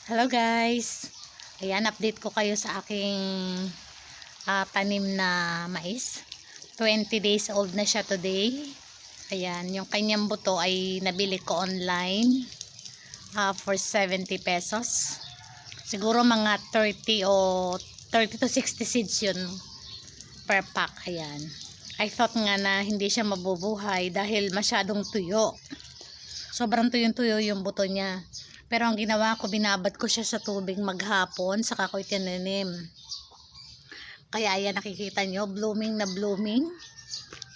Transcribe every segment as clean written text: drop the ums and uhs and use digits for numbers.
Hello guys, ayan, update ko kayo sa aking tanim na mais. 20 days old na siya today. Ayan, yung kanyang buto ay nabili ko online for 70 pesos. Siguro mga 30 o 30 to 60 seeds yun per pack. Ayan, I thought nga na hindi siya mabubuhay dahil masyadong tuyo. Sobrang tuyong-tuyo yung buto niya. Pero ang ginawa ko, binabad ko siya sa tubig maghapon, saka ko itinanim. Kaya ayan, nakikita nyo, blooming na blooming.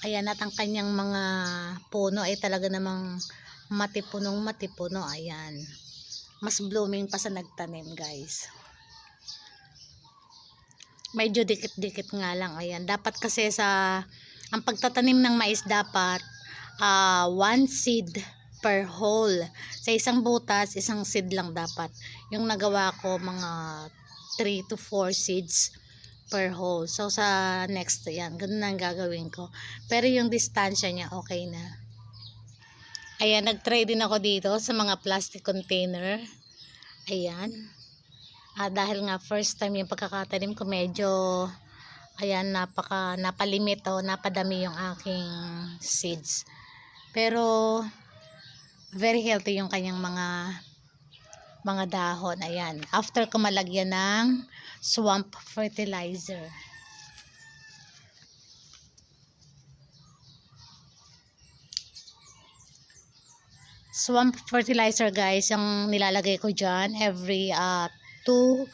Ayan, at ang kanyang mga puno ay talaga namang matipunong matipuno. Ayan, mas blooming pa sa nagtanim, guys. Medyo dikit-dikit nga lang. Ayan, dapat kasi ang pagtatanim ng mais dapat one seed per hole. Sa isang butas, isang seed lang dapat. Yung nagawa ko, mga 3 to 4 seeds per hole. So sa next, yan, ganun na ang gagawin ko. Pero yung distansya niya, okay na. Ayan, nag-try din ako dito sa mga plastic container. Ayan. Dahil nga first time yung pagkakatanim ko, medyo ayan, napalimit o napadami yung aking seeds. Pero very healthy yung kanyang mga dahon. Ayan, after ko malagyan ng swamp fertilizer. Swamp fertilizer, guys, yung nilalagay ko dyan every 2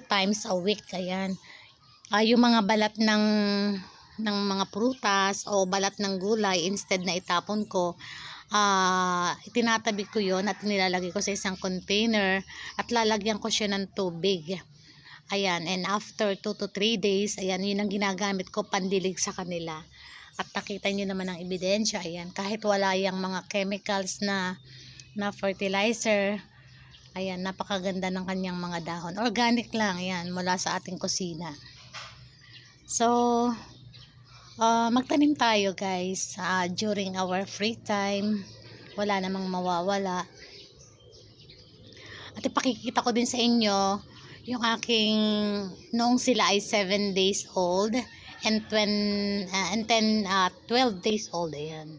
times a week. Ayan, yung mga balat ng mga prutas o balat ng gulay, instead na itapon ko, itinatabi ko yon at nilalagay ko sa isang container at lalagyan ko siya ng tubig. Ayan, and after 2 to 3 days, ayan, yun ang ginagamit ko pandilig sa kanila. At nakita nyo naman ang ebidensya. Ayan, kahit wala yung mga chemicals na fertilizer, ayan, napakaganda ng kanyang mga dahon. Organic lang, ayan, mula sa ating kusina. So magtanim tayo, guys, during our free time. Wala namang mawawala. At ipakikita ko din sa inyo yung aking noong sila ay 7 days old and 12 days old. Ayan.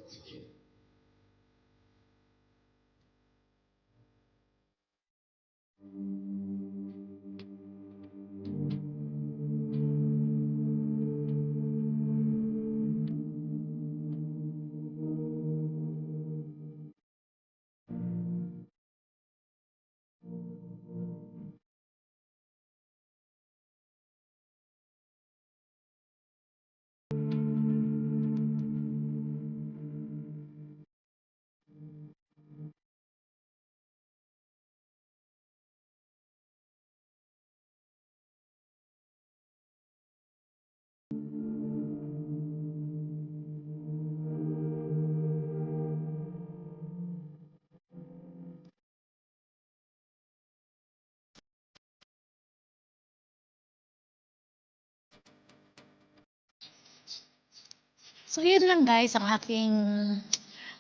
So yun lang, guys, ang aking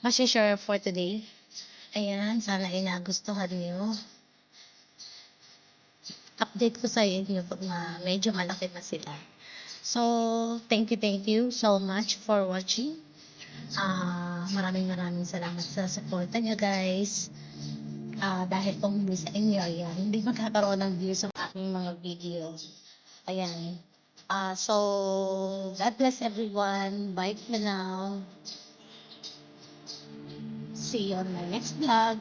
share for today. Ayan, sana ay nagustuhan niyo. Update ko sa inyo pag medyo malaki na sila. So thank you so much for watching. Maraming salamat sa suporta niyo, guys. Dahil kung hindi sa inyo, ayan, hindi magkakaroon ng views sa aking mga video. Ayan. So God bless everyone. Bye for now. See you on my next vlog.